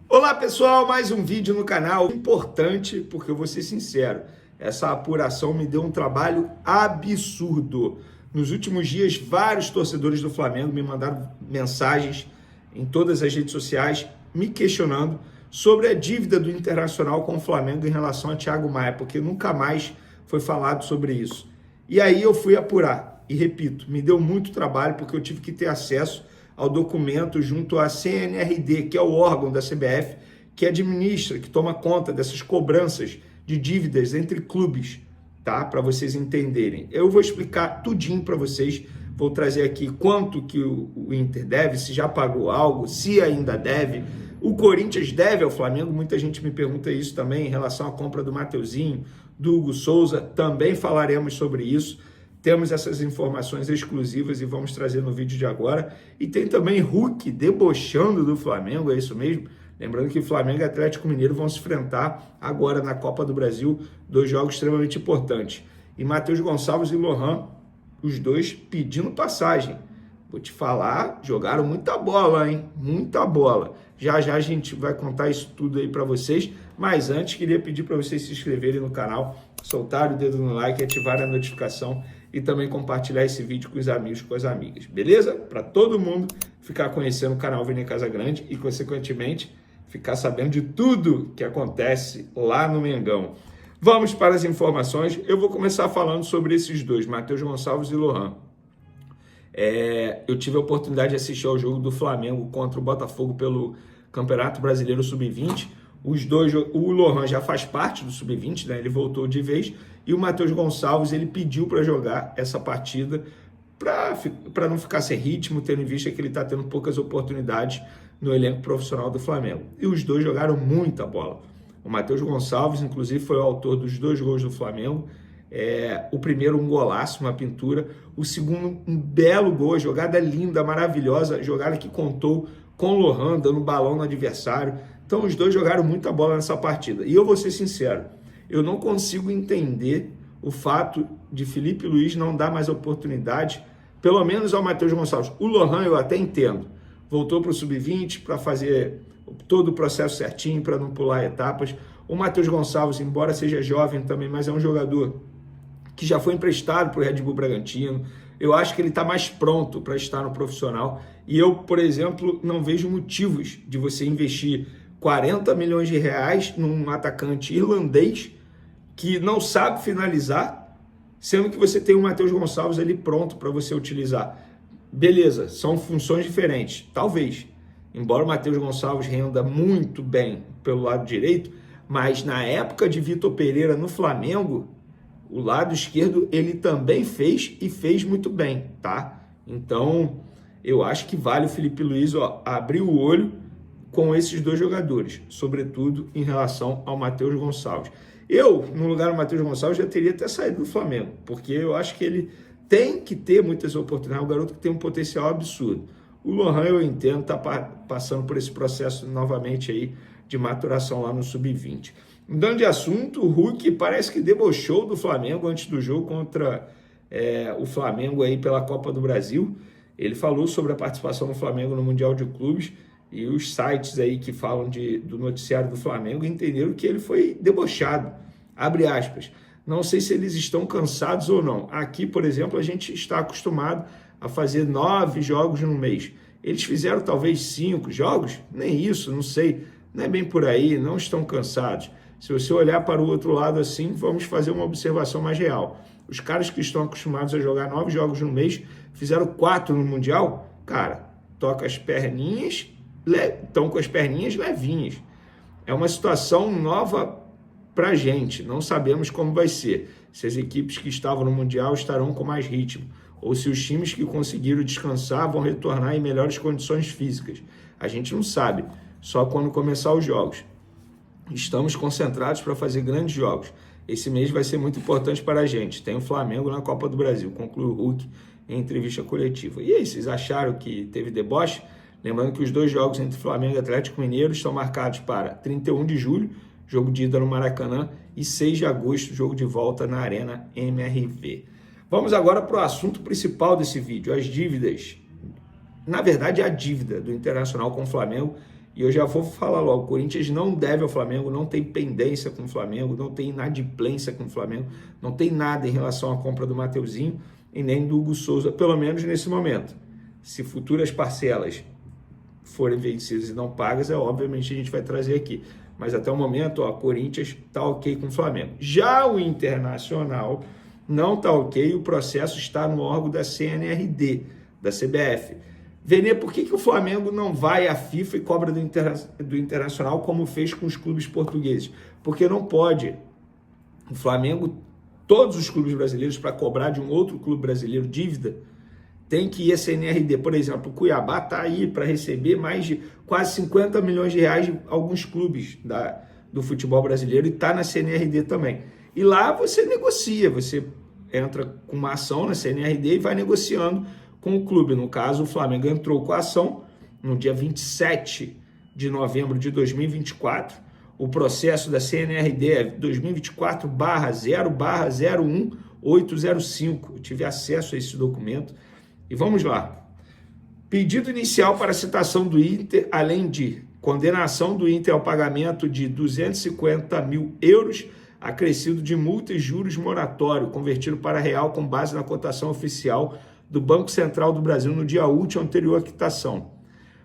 Olá pessoal, mais um vídeo no canal importante, porque eu vou ser sincero, essa apuração me deu um trabalho absurdo. Nos últimos dias, vários torcedores do Flamengo me mandaram mensagens em todas as redes sociais me questionando sobre a dívida do Internacional com o Flamengo em relação a Thiago Maia, porque nunca mais foi falado sobre isso. E aí eu fui apurar, e repito, me deu muito trabalho porque eu tive que ter acesso ao documento junto à CNRD, que é o órgão da CBF, que administra, que toma conta dessas cobranças de dívidas entre clubes, tá? Para vocês entenderem. Eu vou explicar tudinho para vocês, vou trazer aqui quanto que o Inter deve, se já pagou algo, se ainda deve. O Corinthians deve ao Flamengo, muita gente me pergunta isso também em relação à compra do Mateuzinho, do Hugo Souza, também falaremos sobre isso. Temos essas informações exclusivas e vamos trazer no vídeo de agora. E tem também Hulk debochando do Flamengo, é isso mesmo? Lembrando que Flamengo e Atlético Mineiro vão se enfrentar agora na Copa do Brasil, dois jogos extremamente importantes. E Matheus Gonçalves e Lohan, os dois pedindo passagem. Vou te falar, jogaram muita bola, hein? Muita bola. Já já a gente vai contar isso tudo aí para vocês, mas antes queria pedir para vocês se inscreverem no canal, soltarem o dedo no like, ativarem a notificação e também compartilhar esse vídeo com os amigos, com as amigas, beleza? Para todo mundo ficar conhecendo o canal Vini Casagrande e, consequentemente, ficar sabendo de tudo que acontece lá no Mengão. Vamos para as informações. Eu vou começar falando sobre esses dois, Matheus Gonçalves e Lohan. Eu tive a oportunidade de assistir ao jogo do Flamengo contra o Botafogo pelo Campeonato Brasileiro Sub-20. Os dois, o Lohan já faz parte do Sub-20, né? Ele voltou de vez, e o Matheus Gonçalves ele pediu para jogar essa partida para não ficar sem ritmo, tendo em vista que ele está tendo poucas oportunidades no elenco profissional do Flamengo. E os dois jogaram muita bola. O Matheus Gonçalves, inclusive, foi o autor dos dois gols do Flamengo. O primeiro, um golaço, uma pintura. O segundo, um belo gol, jogada linda, maravilhosa, jogada que contou com o Lohan, dando balão no adversário. Então, os dois jogaram muita bola nessa partida. E eu vou ser sincero, eu não consigo entender o fato de Felipe Luiz não dar mais oportunidade, pelo menos ao Matheus Gonçalves. O Lohan eu até entendo. Voltou para o Sub-20 para fazer todo o processo certinho, para não pular etapas. O Matheus Gonçalves, embora seja jovem também, mas é um jogador que já foi emprestado para o Red Bull Bragantino. Eu acho que ele está mais pronto para estar no profissional. E eu, por exemplo, não vejo motivos de você investir 40 milhões de reais num atacante irlandês que não sabe finalizar, sendo que você tem o Matheus Gonçalves ali pronto para você utilizar. Beleza, são funções diferentes, talvez. Embora o Matheus Gonçalves renda muito bem pelo lado direito, mas na época de Vitor Pereira no Flamengo, o lado esquerdo ele também fez e fez muito bem, tá? Então, eu acho que vale o Felipe Luiz abrir o olho com esses dois jogadores, sobretudo em relação ao Matheus Gonçalves. Eu, no lugar do Matheus Gonçalves, já teria até saído do Flamengo, porque eu acho que ele tem que ter muitas oportunidades, é um garoto que tem um potencial absurdo. O Lohan, eu entendo, está passando por esse processo novamente aí de maturação lá no Sub-20. Mudando de assunto, o Hulk parece que debochou do Flamengo antes do jogo contra o Flamengo aí pela Copa do Brasil. Ele falou sobre a participação do Flamengo no Mundial de Clubes e os sites aí que falam do noticiário do Flamengo entenderam que ele foi debochado, abre aspas. Não sei se eles estão cansados ou não. Aqui, por exemplo, a gente está acostumado a fazer 9 jogos no mês. Eles fizeram talvez 5 jogos? Nem isso, não sei. Não é bem por aí, não estão cansados. Se você olhar para o outro lado assim, vamos fazer uma observação mais real. Os caras que estão acostumados a jogar 9 jogos no mês, fizeram 4 no Mundial, cara, toca as perninhas, estão com as perninhas levinhas. É uma situação nova para a gente, não sabemos como vai ser. Se as equipes que estavam no Mundial estarão com mais ritmo, ou se os times que conseguiram descansar vão retornar em melhores condições físicas. A gente não sabe, só quando começar os jogos. Estamos concentrados para fazer grandes jogos. Esse mês vai ser muito importante para a gente. Tem o Flamengo na Copa do Brasil, concluiu o Hulk em entrevista coletiva. E aí, vocês acharam que teve deboche? Lembrando que os dois jogos entre Flamengo e Atlético Mineiro estão marcados para 31 de julho, jogo de ida no Maracanã, e 6 de agosto, jogo de volta na Arena MRV. Vamos agora para o assunto principal desse vídeo, as dívidas. Na verdade, a dívida do Internacional com o Flamengo E eu já vou falar logo, o Corinthians não deve ao Flamengo, não tem pendência com o Flamengo, não tem inadimplência com o Flamengo, não tem nada em relação à compra do Mateuzinho e nem do Hugo Souza, pelo menos nesse momento. Se futuras parcelas forem vencidas e não pagas, obviamente a gente vai trazer aqui. Mas até o momento, o Corinthians está ok com o Flamengo. Já o Internacional não está ok, o processo está no órgão da CNRD, da CBF. Vene, por que o Flamengo não vai à FIFA e cobra do Internacional como fez com os clubes portugueses? Porque não pode. O Flamengo, todos os clubes brasileiros, para cobrar de um outro clube brasileiro dívida, tem que ir a CNRD. Por exemplo, o Cuiabá está aí para receber mais de quase 50 milhões de reais de alguns clubes do futebol brasileiro e está na CNRD também. E lá você negocia, você entra com uma ação na CNRD e vai negociando com o clube. No caso, o Flamengo entrou com a ação no dia 27 de novembro de 2024. O processo da CNRD é 2024/0/01805. Eu tive acesso a esse documento. E vamos lá. Pedido inicial para citação do Inter, além de condenação do Inter ao pagamento de 250 mil euros, acrescido de multa e juros moratório, convertido para real com base na cotação oficial do Banco Central do Brasil no dia útil anterior à quitação.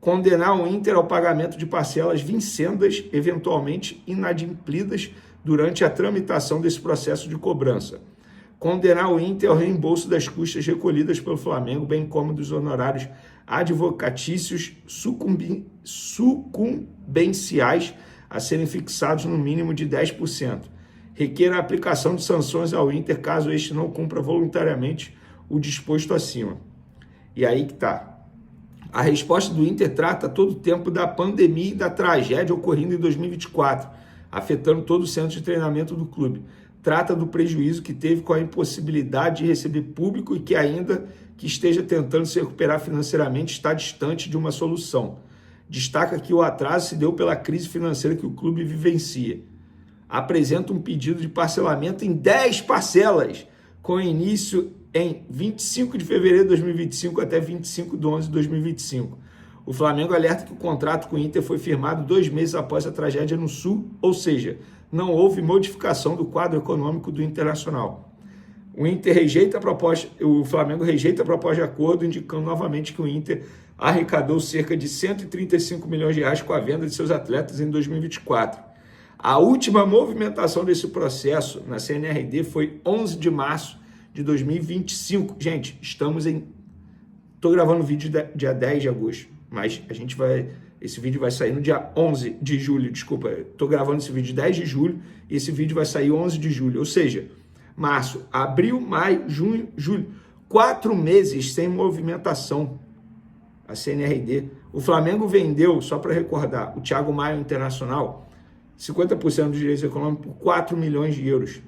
Condenar o Inter ao pagamento de parcelas vincendas, eventualmente inadimplidas, durante a tramitação desse processo de cobrança. Condenar o Inter ao reembolso das custas recolhidas pelo Flamengo, bem como dos honorários advocatícios sucumbenciais a serem fixados no mínimo de 10%. Requer a aplicação de sanções ao Inter caso este não cumpra voluntariamente o disposto acima. E aí que tá. A resposta do Inter trata todo o tempo da pandemia e da tragédia ocorrendo em 2024, afetando todo o centro de treinamento do clube. Trata do prejuízo que teve com a impossibilidade de receber público e que ainda que esteja tentando se recuperar financeiramente está distante de uma solução. Destaca que o atraso se deu pela crise financeira que o clube vivencia. Apresenta um pedido de parcelamento em 10 parcelas, com início em 25 de fevereiro de 2025 até 25 de 11 de 2025. O Flamengo alerta que o contrato com o Inter foi firmado 2 meses após a tragédia no Sul, ou seja, não houve modificação do quadro econômico do Internacional. O Flamengo rejeita a proposta de acordo, indicando novamente que o Inter arrecadou cerca de 135 milhões de reais com a venda de seus atletas em 2024. A última movimentação desse processo na CNRD foi 11 de março de 2025. Gente, estou gravando o vídeo dia 10 de agosto, mas esse vídeo vai sair no dia 11 de julho, desculpa, estou gravando esse vídeo 10 de julho e esse vídeo vai sair 11 de julho, ou seja, março, abril, maio, junho, julho, 4 meses sem movimentação, a CNRD. O Flamengo vendeu, só para recordar, o Thiago Maia Internacional, 50% dos direitos econômicos por 4 milhões de euros.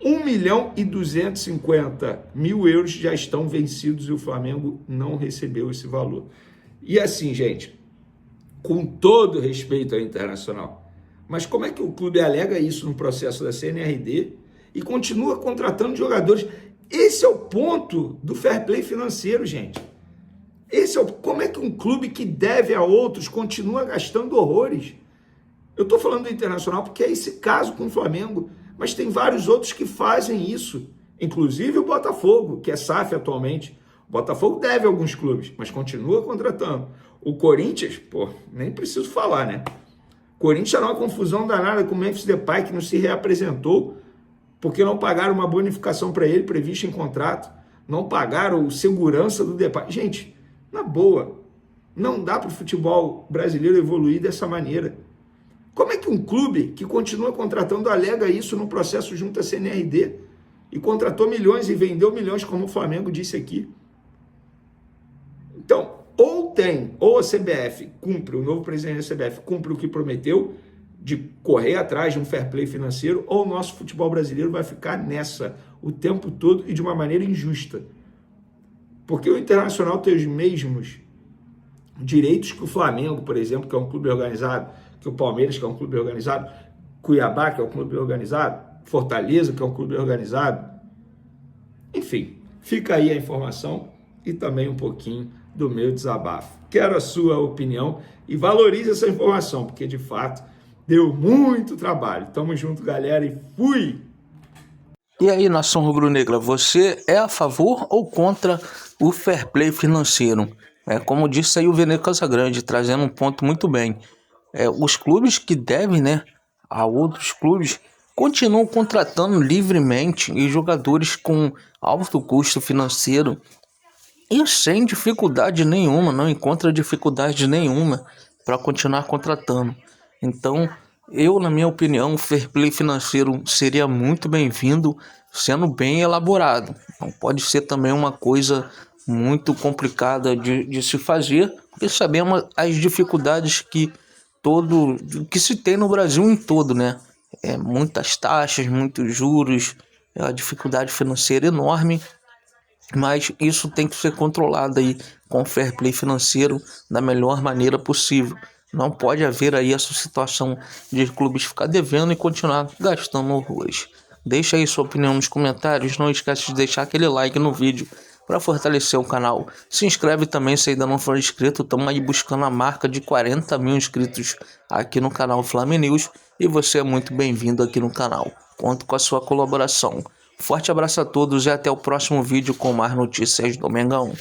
1.250.000 euros já estão vencidos e o Flamengo não recebeu esse valor. E assim, gente, com todo respeito ao Internacional, mas como é que o clube alega isso no processo da CNRD e continua contratando jogadores? Esse é o ponto do fair play financeiro, gente. Como é que um clube que deve a outros continua gastando horrores? Eu estou falando do Internacional porque é esse caso com o Flamengo, mas tem vários outros que fazem isso, inclusive o Botafogo, que é SAF atualmente. O Botafogo deve a alguns clubes, mas continua contratando. O Corinthians, nem preciso falar, né? O Corinthians era uma confusão danada com o Memphis Depay, que não se reapresentou, porque não pagaram uma bonificação para ele prevista em contrato, não pagaram o segurança do Depay. Gente, na boa, não dá para o futebol brasileiro evoluir dessa maneira. Como é que um clube que continua contratando alega isso no processo junto à CNRD e contratou milhões e vendeu milhões, como o Flamengo disse aqui? Então, ou a CBF cumpre, o novo presidente da CBF cumpre o que prometeu de correr atrás de um fair play financeiro, ou o nosso futebol brasileiro vai ficar nessa o tempo todo e de uma maneira injusta. Porque o Internacional tem os mesmos direitos que o Flamengo, por exemplo, que é um clube organizado, que o Palmeiras, que é um clube organizado, Cuiabá, que é um clube organizado, Fortaleza, que é um clube organizado. Enfim, fica aí a informação e também um pouquinho do meu desabafo. Quero a sua opinião e valorize essa informação, porque de fato deu muito trabalho. Tamo junto, galera, e fui! E aí, nação rubro-negra, você é a favor ou contra o fair play financeiro? Como disse aí o Vene Casagrande, trazendo um ponto muito bem. Os clubes que devem, né, a outros clubes, continuam contratando livremente e jogadores com alto custo financeiro e sem dificuldade nenhuma, não encontra dificuldade nenhuma para continuar contratando. Então, na minha opinião, o fair play financeiro seria muito bem-vindo, sendo bem elaborado. Não pode ser também uma coisa muito complicada de se fazer, porque sabemos as dificuldades que se tem no Brasil em todo, né? Muitas taxas, muitos juros, a dificuldade financeira enorme. Mas isso tem que ser controlado aí com o fair play financeiro da melhor maneira possível. Não pode haver aí essa situação de clubes ficar devendo e continuar gastando horrores. Deixa aí sua opinião nos comentários. Não esquece de deixar aquele like no vídeo para fortalecer o canal. Se inscreve também se ainda não for inscrito. Estamos aí buscando a marca de 40 mil inscritos aqui no canal Flamengo News. E você é muito bem-vindo aqui no canal. Conto com a sua colaboração. Forte abraço a todos e até o próximo vídeo com mais notícias do Mengão.